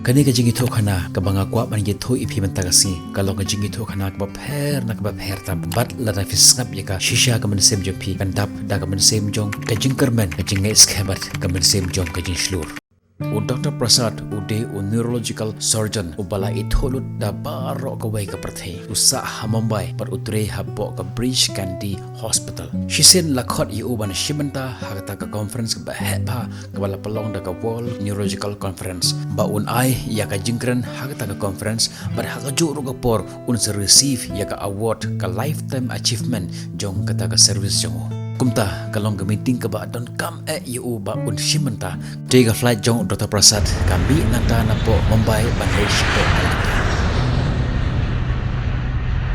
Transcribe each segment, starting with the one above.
Kani ka Jingiathuhkhana ka banga kwa man yethu ipi man tagasi kalau ka Jingiathuhkhana ka bapher na ka bapher ta bat lada fisngap ya ka shisha ka mynsiem jong pi kan tap da ka mynsiem jong ka jingkermen ka jingeh skhebat ka mynsiem jong ka jingshlur. Dr. Prasad ude neurological surgeon ubala itholut da baro ka way ka prathei usa hamambai par utre habbo ka bridge kandi hospital shisien lakhot yu ban shimanta hagata ka conference ka hepa ka bala palong da ka world neurological conference ba ai ya ka jingkran hagata ka conference bar haga juru ka por receive ya ka award ka lifetime achievement jong kata ka service jong kumta kalong meeting ka ba don kam yu ba shimanta tiga flight jong Dr. Prasad kami nanta na po Mumbai Bangladesh po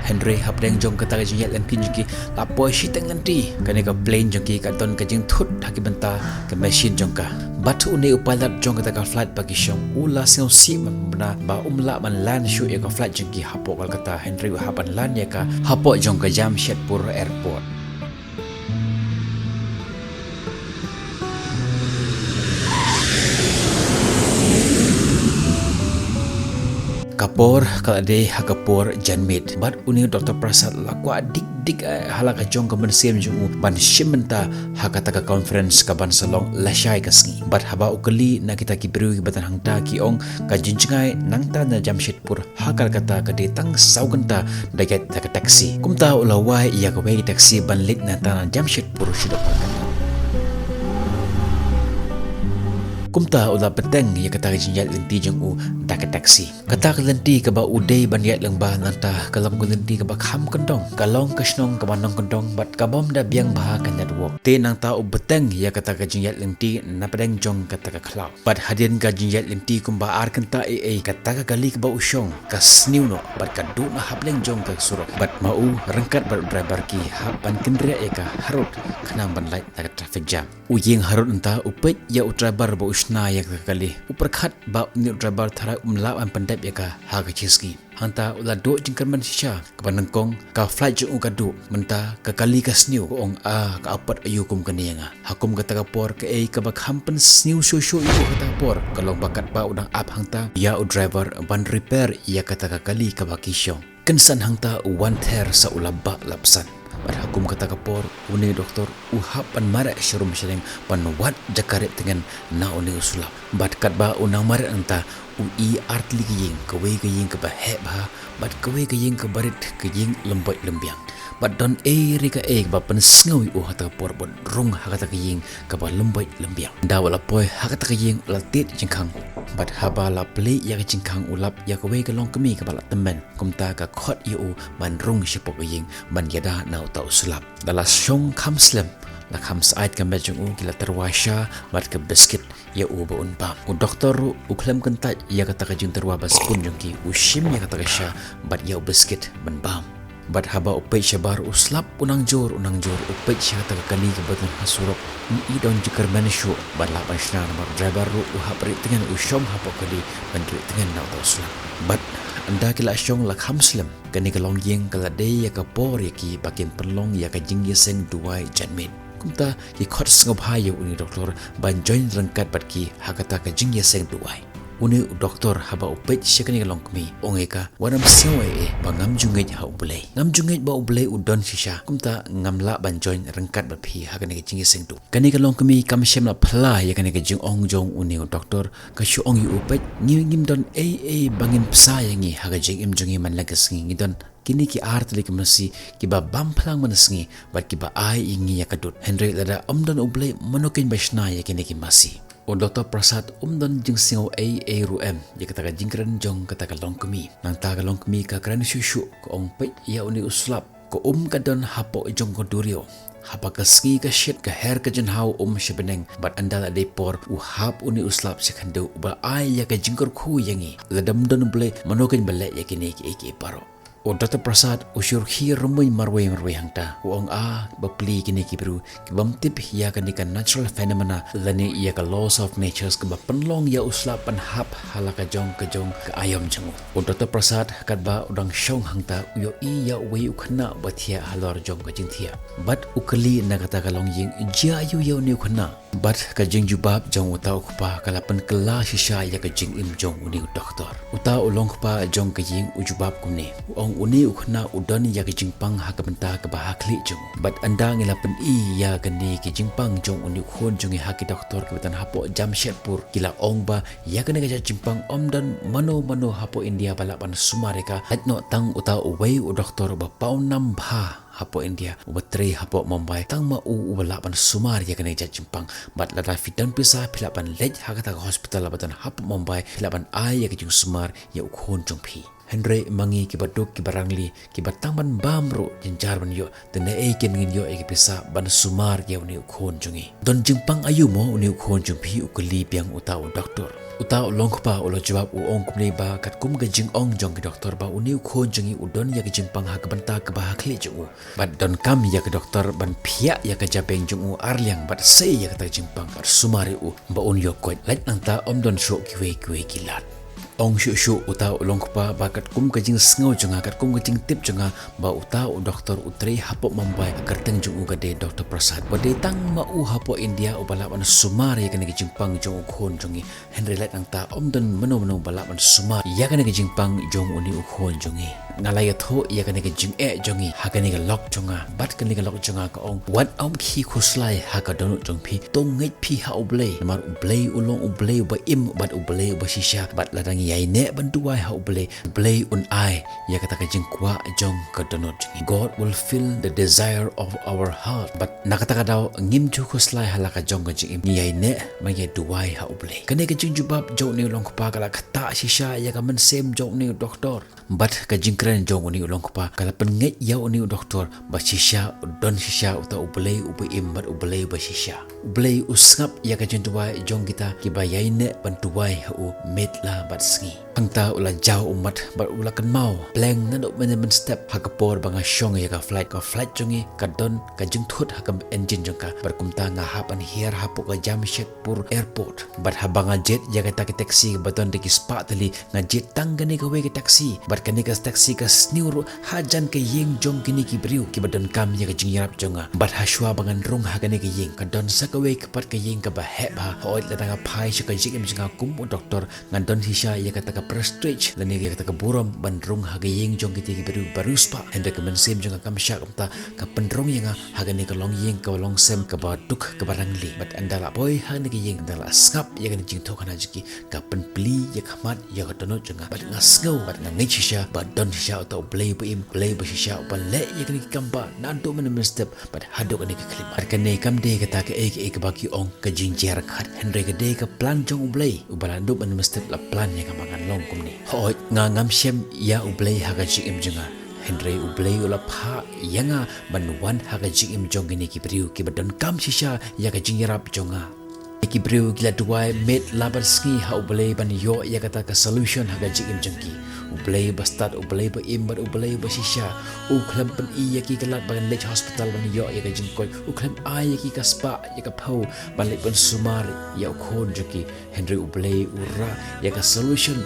hynrei hapdeng jong kata jingiat lang kinjiki lapo shiteng nanti kani ka plane jong ki ka don ka jingthut haki banta ka machine jong ka bat une upalat jong kata ka flight bagi shong ula seo sim bana ba umla man land shoot ya ka flight jong ki hapo kal kata hynrei hapan land ya ka hapo jong ka Jamshedpur airport. Kapor kalade hakapor janmit bat uni Dr. Prasad lakwa dik halaka jong ka mynsiem jong ban shimenta hakata ka conference ka ban salong lashai kasngi bat haba ukali na kita ki bru batan hangta ki ong ka jinjingai nangta na Jamshedpur hakal kata ka detang sauganta dagat ka taxi kumta ulawai ya ka wei taxi ban lit na ta Jamshedpur shidok kumta ula peteng ya kata jingiat lenti jeng u dak taksi kata lenti ka ba udai ban yat lang ba nanta kalam lenti ka ba kham kandong kalong kasnong ka banong kandong bat ka bom da biang bah kan network te nang ta u beteng ya kata ka jingiat lenti na pedeng jong kata ka khlau bat hadien ka jingiat lenti kum ba ar kanta kata ka kali ka ba usyong ka sniu no bat ka du na hableng jong ka surok bat mau ryngkat bat driver ki hapan kendria ka harut khanang ban light na traffic jam u yeng harut enta upet ya u driver ba na ya kali uperkhat ba ni driver thara umla an pandap ya ka ha ka chiski hanta ula do jingkerman shisha ka panangkong ka flight jung ka do menta ka kali ka sniu ko ong ka apat ayu kum kanianga hakum ka tagapor ka ka ba khampan sniu sho yu ka tagapor kalong bakat ba udang ap hangta ya u driver ban repair ya ka kali ka ba kisyong kensan hangta one ther sa ulaba lapsan bar hakum kata kapor uni doktor uhap pan mara syarum syareng pan wat jakaret dengan na uni usulap bat kat ba unang mara anta ui artli giying kawe giying ka ba he ba bat kawe giying ka barit giying lemboi lembiang bat don rika ba pan sngawi hata por bon rung hakata giying ka ba lemboi lembiang da wala poi hakata giying latit jingkhang bat haba la play ya jingkhang ulap ya kawe ka long kemi ka bala temen kumta ka khot yu ban rung syapok giying ban yada na ta usulap dala syong khamslem la khams ait ka mejung kila terwasha bat ke biscuit ya ba unpa doktor klem kenta ya kata ka jing terwa bas pun jongki shim ya kata ka sha bat ya biscuit ban bam bat haba upay syabar uslap unang jor upay siya kata ka kali ka batun hasurok ni don jikar manisyo bat la ban shna mar driver hapri tengan usyom hapo kali ban ri tengan na ta uslap bat anda kila syong la khamslem kani ka long yeng kala de ya ka por ya ki pakin perlong ya ka jingiaseng duai janmit kumta ki khot sngop hayo uni doktor ban join ryngkat bat ki hakata ka jingiaseng duai uni doktor haba upet syakani ka long kmi ongeka wanam sewe bangam jungej ha U Blei ngam jungej ba U Blei udon shisha kumta ngamla ban join ryngkat bat phi hakani ka jingiaseng du kani ka long kmi kam shem la phla ya kani ka jing ong jong uni doktor ka shu ong yu upet ngim don bangin psa yangi haga jingim jungi man lagasngi ngidon kini ki art lek masi ki ba bamplang manasngi bat ki ba ai ingi ya kadut hynrei lada omdon U Blei monokin bashna ya kini ki masi Dr. Prasad umdon jingsio ruem ya kata ka jingkran jong kata ka longkemi nang ta ka longkemi ka kran shushu ko ong pe ya uni uslap ko ka don hapo jong ko durio hapa ka ski ka shit ka her ka jenhau shebeneng bat andala de por hap uni uslap sekando ba ai ya ka jingkor khu yangi ladam don ble manokin bale ya kini ki paro Dr. Prasad usyur hi rumui marwai hangta ong bapli kini kibru kibam tip ya kani kan natural phenomena lani ya ka laws of natures ke penlong ya uslap pan hap halaka jong ka ayam jangu Dr. Prasad kat ba udang syong hangta yo ya wei ukhna bathia halor jong ka jingthia bat ukali na kata kalong ying ja yu yo ni ukhna Bat ka jing jubab jong utau kupa kalapan kela shisha ya ka jingim jong uni doktor. Utau ulong kupa jong ka jing ujubab kumne. Ong uni ukhna udon ya ka jingpang ha ka benta ka bahakli jong. Bat anda ngilapan ya ka ni ki jingpang jong uni ukhon jong ha ki doktor ka betan hapo Jamshedpur kila ong ba ya ka ni ka jingpang omdan mano hapo India balapan sumareka atno tang utau uwei u doktor ba paunam bha hapo India ubatri hapo Mumbai tang ma u balapan sumar ya kena Jepang bat lada fitan pisa pilapan lej hakata hospital labatan hapo Mumbai pilapan ai ya kejung sumar ya ukhon jong phi hynrei mangi ki baduk ki barangli ki batang ban bamro jenjar ban yo tene e ken ngin yo e ki pisa ban sumar ya uni ukhon jongi don jingpang ayumo uni ukhon jong phi ukli piang utau doktor utau longkpa ulo jawab u ong kumne ba kat kum ga jing ong jong ki doktor ba uni ukhon jongi udon ya ki jingpang ha ka banta ka ba khli jong bat don kam ya ki doktor ban phia ya ka japeng jong u arliang bat sei ya ka ta jingpang bat sumari u ba un yo koit lait nang ta om don sho ki we kilat ong shu utau longkpa ba kat kum ka jing sngo jonga kat kum ka jing tip jonga ba utau doktor utri hapo Mumbai kerteng jong u ga de Dr. Prasad ba de tang ma u hapo India u balapan sumar ya ka ni jingpang jong ukhon jongi hynrei lait nang ta om don mano balapan sumar ya ka ni jingpang jong uni ukhon jongi iathuh ya ka ni jingeh jongi ha ka ni lok jonga bat ka ni lok jonga ka ong wat om khi khuslai ha ka donut jong phi tong ngeit phi ha U Blei mar U Blei ulong U Blei ba im bat U Blei ba shisha bat ladang yai ne bantuai ha U Blei Un ai ya kata ka jingkwa jong ka donut jingi God will fill the desire of our heart but nakata ka daw ngim chu khuslai halaka jong ka jingim yai ne ma ye duai ha U Blei kane ka jingjubab jong ni long pa kala khata shisha ya ka mynsiem jong ni doktor bat ka jingkren jong uni ulong pa kala pengeit ya uni doktor ba shisha don shisha uta U Blei u im bat U Blei ba shisha U Blei usngap ya ka jintuai jong kita ki ba yai ne bantuai ha U metla bat sngi angta ula jau umat bat ula kynmaw pleng na do management step ha ka por banga shong ya ka flight jongi ka don ka jingthut ha ka engine jong ka bar kumta nga hapan hier hapo ka Jamshedpur airport bat ha banga jet ya ka ta ki taxi baton de ki spa tali nga jet tanggani ka we ki taxi bat kani ka taxi ka sniur hajan ka yeng jong kini ki briu ki badon kam ya ka jingyarap jonga bat ha shwa bangan rung ha kani ka yeng ka don sa ka we ka pat ka yeng ka ba he ba hoit la ta phai shi ka jingim jinga kum doktor ngan don hisha ya ka ta ka prestige lani ya ka ta ka burom ban rung ha ka yeng jong ki briu baruspa henda ka mynsiem jonga kam sha kamta ka pendrong yang ha kani ka long yeng ka long sem ka ba duk ka barangli bat andala boy ha ni ka yeng andala skap ya ka Jingthmukhana jiki ka penpli ya khamat ya ka donut jonga bat ngasngau bat ngei shisha ba don shisha atau Blei ba im Blei ba shisha ba le ya kani kamba nanto men step bat hadok ni ka klim ar kane kam de ka ta ka ek baki ong ka jinjer khat hynrei ka de ka plan jong U Blei u balando men step la plan ya ka mangan long kum ni hoi nga ngam Shem ya U Blei ha ka jingim jonga hynrei U Blei ula pha yanga banwan ha ka jingim jong ni ki priu ki badon kam shisha ya ka jingyarap jonga ki briu gila duai met labar ski ha U Blei ban yo ya kata ka solution ha ga jingim jengki U Blei ba start U Blei ba im ba U Blei ba shisha u khlam pen I ya ki kalat ban lech hospital ban yo ya ga jingkoi u khlam ai ya ki ka spa ya ka phau ban le ban sumar ya khon jeki hynrei U Blei ura ya ka solution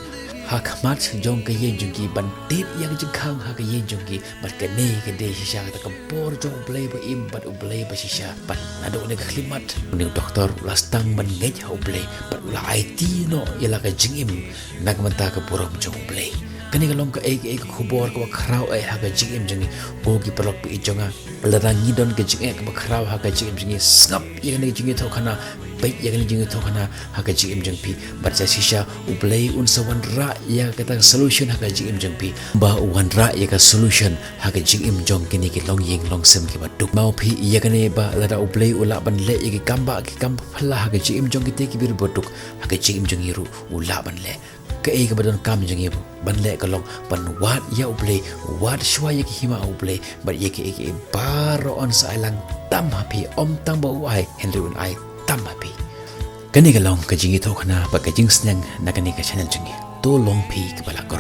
hakmat jong ka yen jongki ban tit yang jengkhang ha ka yen jongki bat ka ne ka de shisha ka ka por jong U Blei ba im bat U Blei ba shisha bat nado ne ka klimat ni doktor lastang ban ngej ha U Blei bat la IT no ya la ka jingim nagmanta ka burom jong U Blei kani ka long ka ek khubor ka khrau ai ha ka jingim jengi o ki paralok pi jonga ladang ngidon ka jingeh ka khrau ha ka jingim jengi skap ya ni Jingiathuhkhana baik ya ni Jingiathuhkhana ha ka jingim jeng pi bat sa shisha U Blei Un sawan ra ya kata solution ha ka jingim jeng pi ba wan ra ya ka solution ha ka jingim jong kini ki long yeng long sem ki baduk mau pi ya kani ba lada U Blei ula ban le ya ki kamba phla ha ka jingim jong ki te ki bir baduk ha ka jingim jeng iru ula ban le ka e ka badon kam jeng ibu ban le ka long ban wat ya U Blei wat shwa ya ki hima U Blei bat ya ki e baro on sa ilang tam happy om tang ba uai hynrei Un ai tam happy kani ka long ka Jingiathuhkhana ba ka jingsnang na kani ka channel jengi to long pi ka bala kor